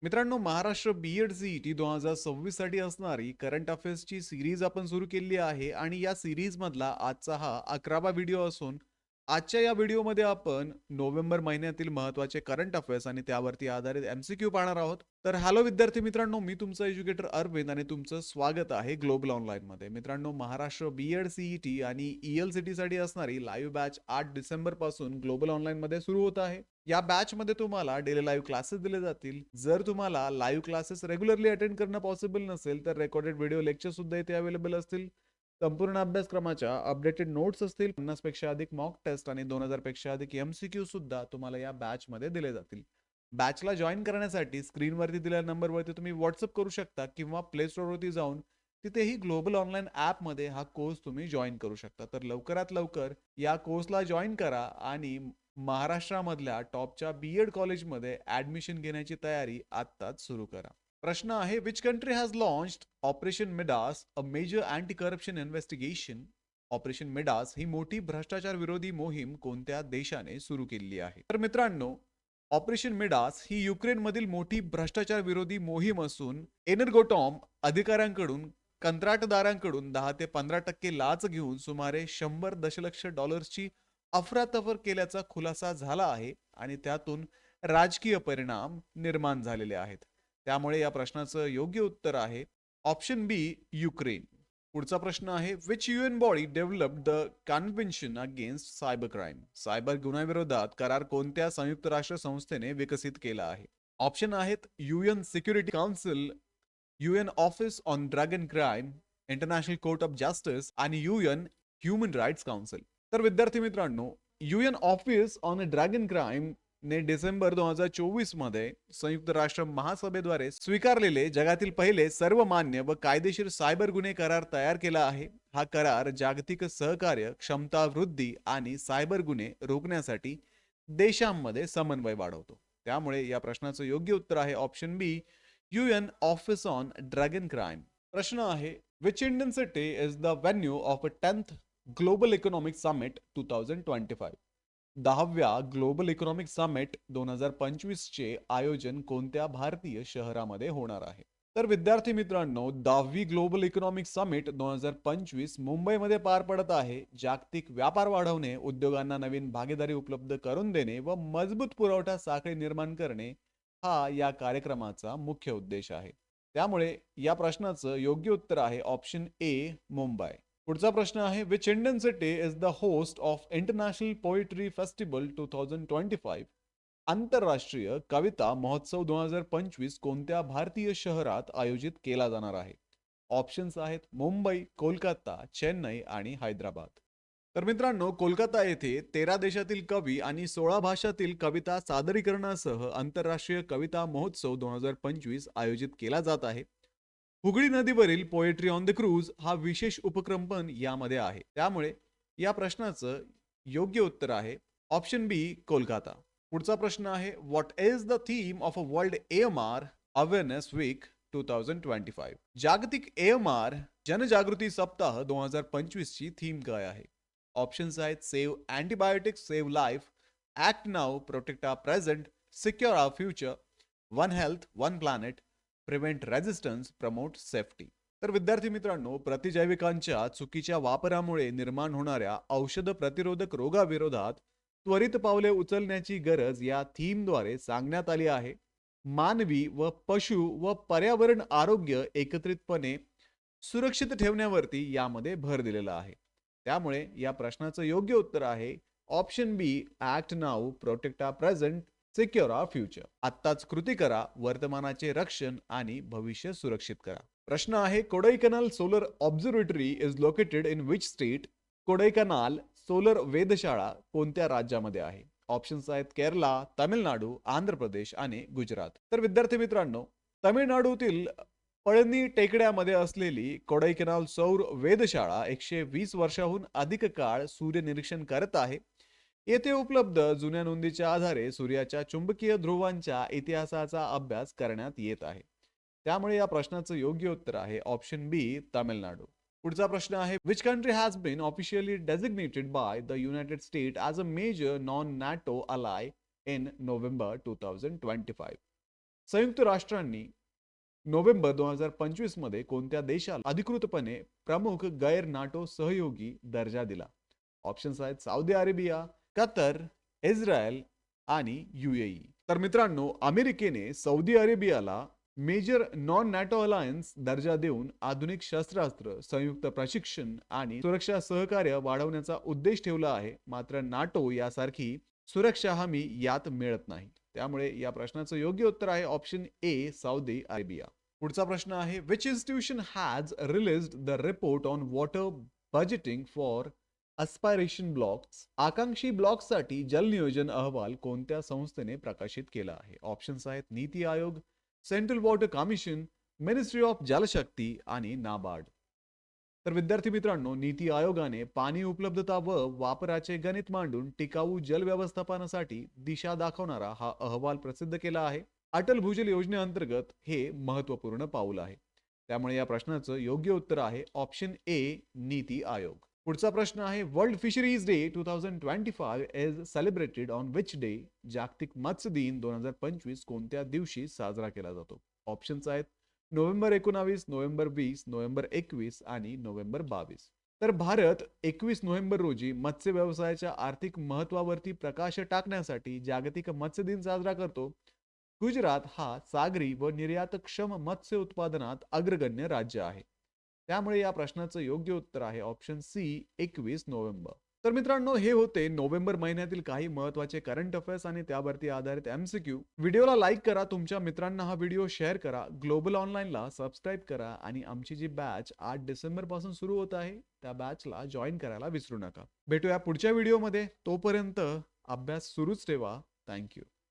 मित्रांनो, Maharashtra B.Ed CET 2026 साठी असणारी करंट अफेअर्सची सीरीज आपण सुरू केली आहे आणि या सीरीजमधला आजचा हा 11वा व्हिडिओ असून आजच्या या व्हिडिओमध्ये आपण नोव्हेंबर महिन्यातील महत्त्वाचे करंट अफेअर्स आणि त्यावरती आधारित एम-सी-क्यू पाहणार आहोत. तर हॅलो विद्यार्थी मित्रांनो, मी तुमचा एज्युकेटर अरविंद आणि तुमचं स्वागत आहे ग्लोबल ऑनलाईनमध्ये. मित्रांनो, महाराष्ट्र बी-एड सी-ई-टी आणि ई-एल-सी-टीसाठी असणारी लाईव्ह बॅच 8 डिसेंबरपासून ग्लोबल ऑनलाईनमध्ये सुरू होत आहे. या बॅचमध्ये तुम्हाला डेली लाईव्ह क्लासेस दिले जातील. जर तुम्हाला लाईव्ह क्लासेस रेग्युलरली अटेंड करणं पॉसिबल नसेल, तर रेकॉर्डेड व्हिडिओ लेक्चर सुद्धा इथे अवेलेबल असतील. संपूर्ण अभ्यासक्रमाच्या अपडेटेड नोट्स असतील. 50 पेक्षा अधिक मॉक टेस्ट आणि 2000 पेक्षा अधिक एमसीक्यू सुद्धा तुम्हाला या बॅचमध्ये दिले जातील. बॅचला जॉईन करण्यासाठी स्क्रीनवरती दिलेल्या नंबरवरती तुम्ही व्हॉट्सअप करू शकता किंवा प्ले स्टोअरवरती जाऊन तिथेही ग्लोबल ऑनलाईन ॲपमध्ये हा कोर्स तुम्ही जॉईन करू शकता. तर लवकरात लवकर या कोर्सला जॉईन करा आणि महाराष्ट्रामधल्या टॉपच्या बी-एड कॉलेजमध्ये ऍडमिशन घेण्याची तयारी आत्ताच सुरू करा. प्रश्न आहे, which country has launched operation Midas, a major anti corruption investigation. Operation Midas ही मोठी भ्रष्टाचार विरोधी मोहीम कोणत्या देशाने सुरू केली आहे? तर मित्रांनो, ऑपरेशन मिडास ही युक्रेनमधील मोठी भ्रष्टाचार विरोधी मोहीम असून एनर्गोटॉम अधिकाऱ्यांकडून कंत्राटदारांकडून 10 ते 15% लाच घेऊन सुमारे 100 दशलक्ष डॉलर्सची अफरातफर केल्याचा खुलासा झाला आहे आणि त्यातून राजकीय परिणाम निर्माण झालेले आहेत. त्यामुळे या प्रश्नाचं योग्य उत्तर आहे ऑप्शन बी, युक्रेन. पुढचा प्रश्न आहे, which UN body developed the convention against cyber crime. Cyber गुन्ह्याविरोधात करार कोणत्या संयुक्त राष्ट्र संस्थेने विकसित केला आहे? ऑप्शन आहेत UN security council, UN office on drug and crime, international court of justice आणि युएन ह्युमन राईट्स काउन्सिल. तर विद्यार्थी मित्रांनो, UN office on drug and crime ने डिसेंबर 2024 मध्ये संयुक्त राष्ट्र महासभेद्वारे स्वीकारलेले जगातील पहिले सर्वमान्य व कायदेशीर सायबर गुन्हे करार तयार केला आहे. हा करार जागतिक सहकार्य, क्षमता वृद्धी आणि सायबर गुन्हे रोखण्यासाठी देशांमध्ये समन्वय वाढवतो. त्यामुळे या प्रश्नाचं योग्य उत्तर आहे option B, UN office on drug and crime. प्रश्न आहे, which Indian city is the venue of a 10th global economic summit 2025. 10व्या ग्लोबल इकॉनॉमिक समिट 2025 चे आयोजन कोणत्या भारतीय शहरामध्ये होणार आहे? तर विद्यार्थी मित्रांनो, 10वी ग्लोबल इकॉनॉमिक समिट 2025 मुंबईमध्ये पार पडत आहे. जागतिक व्यापार वाढवणे, उद्योगांना नवीन भागीदारी उपलब्ध करून देणे व मजबूत पुरवठा साखळी निर्माण करणे हा या कार्यक्रमाचा मुख्य उद्देश आहे. त्यामुळे या प्रश्नाचं योग्य उत्तर आहे ऑप्शन ए, मुंबई. पुढचा प्रश्न आहे, which Indian city is the host of international poetry festival 2025. आंतरराष्ट्रीय कविता महोत्सव 2025 कोणत्या भारतीय शहरात आयोजित केला जाणार आहे? ऑप्शन्स आहेत मुंबई, कोलकाता, चेन्नई आणि हैदराबाद. तर मित्रांनो, कोलकाता येथे 13 देशातील कवी आणि 16 भाषातील कविता सादरीकरणासह आंतरराष्ट्रीय कविता महोत्सव 2025 आयोजित केला जात आहे. हुगळी नदीवरील पोएट्री ऑन द क्रूज हा विशेष उपक्रम पण यामध्ये आहे. त्यामुळे या प्रश्नाचं योग्य उत्तर आहे ऑप्शन बी, कोलकाता. पुढचा प्रश्न आहे, what is the theme of a world AMR awareness week 2025. जागतिक एएमआर जनजागृती सप्ताह 2025 ची थीम काय आहे? ऑप्शन्स आहेत save antibiotics, save life, act now, protect our present, secure our future, one health one planet, prevent resistance, promote safety. तर विद्यार्थी मित्रांनो, प्रतिजैविकांच्या चुकीच्या वापरामुळे निर्माण होणाऱ्या औषध प्रतिरोधक रोगाविरोधात त्वरित पावले उचलण्याची गरज या थीमद्वारे सांगण्यात आली आहे. मानवी व पशु व पर्यावरण आरोग्य एकत्रितपणे सुरक्षित ठेवण्यावरती यामध्ये भर दिलेला आहे. त्यामुळे या प्रश्नाचं योग्य उत्तर आहे option B, act now, protect our present, secure our future. आत्ताच कृती करा, वर्तमानाचे रक्षण आणि भविष्य सुरक्षित करा. प्रश्न आहे, Kodaikanal solar observatory is located in which state. Kodaikanal solar वेधशाळा कोणत्या राज्यामध्ये आहे? ऑप्शन्स आहेत केरला, तामिळनाडू, आंध्र प्रदेश आणि गुजरात. तर विद्यार्थी मित्रांनो, तामिळनाडूतील पळनी टेकड्यामध्ये असलेली कोडाईकनाल सौर वेधशाळा 120 वर्षाहून अधिक काळ सूर्य निरीक्षण करत आहे. येथे उपलब्ध जुन्या नोंदीच्या आधारे सूर्याच्या चुंबकीय ध्रुवांच्या इतिहासाचा अभ्यास करण्यात येत आहे. त्यामुळे या प्रश्नाचं योग्य उत्तर आहे ऑप्शन बी, तामिळनाडू. पुढचा प्रश्न आहे, which country has been officially designated by the United State as a major non NATO ally in November 2025. संयुक्त राष्ट्रांनी नोव्हेंबर 2025 मध्ये कोणत्या देशाला अधिकृतपणे प्रमुख गैर नाटो सहयोगी दर्जा दिला? ऑप्शन्स आहेत सौदी अरेबिया, कतर, इस्रायल आणि UAE. तर मित्रांनो, अमेरिकेने सौदी अरेबियाला मेजर नॉन नॅटो अलायन्स दर्जा देऊन आधुनिक शस्त्रास्त्र, संयुक्त प्रशिक्षण आणि सुरक्षा सहकार्य वाढवण्याचा उद्देश ठेवला आहे. मात्र नाटो यासारखी सुरक्षा हमी यात मिळत नाही. त्यामुळे या प्रश्नाचं योग्य उत्तर आहे ऑप्शन ए, सौदी अरेबिया. पुढचा प्रश्न आहे, which institution has released the report on water budgeting for aspiration blocks? आकांक्षी ब्लॉक्ससाठी जल नियोजन अहवाल कोणत्या संस्थेने प्रकाशित केला आहे? ऑप्शन्स आहेत NITI Aayog, central water commission, ministry of Jalshakti आणि नाबार्ड. तर विद्यार्थी मित्रांनो, नीती आयोगाने पाणी उपलब्धता व वापराचे गणित मांडून टिकाऊ जल व्यवस्थापनासाठी दिशा दाखवणारा हा अहवाल प्रसिद्ध केला आहे. अटल भूजल योजनेअंतर्गत हे महत्वपूर्ण पाऊल आहे. त्यामुळे या प्रश्नाचं योग्य उत्तर आहे ऑप्शन ए, नीती आयोग. पुढचा प्रश्न आहे, world fisheries day 2025 is celebrated on which day? जागतिक मत्स्य दिन 2025 कोणत्या दिवशी साजरा केला जातो? ऑप्शन्स आहेत नोव्हेंबर 19, नोव्हेंबर 20, नोव्हेंबर 21 आणि नोव्हेंबर 22. तर भारत 21 नोव्हेंबर रोजी मत्स्य व्यवसायाच्या आर्थिक महत्वावरती प्रकाश टाकण्यासाठी जागतिक मत्स्य दिन साजरा करतो. गुजरात हा सागरी व निर्यातक्षम मत्स्य उत्पादनात अग्रगण्य राज्य आहे. त्यामुळे या प्रश्नाचं योग्य उत्तर आहे ऑप्शन सी, 21 नोव्हेंबर. तर मित्रांनो, हे होते नोव्हेंबर महिन्यातील काही महत्त्वाचे करंट अफेअर्स आणि त्यावरती आधारित MCQ. व्हिडिओला लाईक करा, तुमच्या मित्रांना हा व्हिडिओ शेअर करा, ग्लोबल ऑनलाईनला सबस्क्राईब करा आणि आमची जी बॅच 8 डिसेंबर पासून सुरू होत आहे त्या बॅचला जॉईन करायला विसरू नका. भेटूया पुढच्या व्हिडिओमध्ये. तोपर्यंत अभ्यास सुरूच ठेवा. थँक्यू.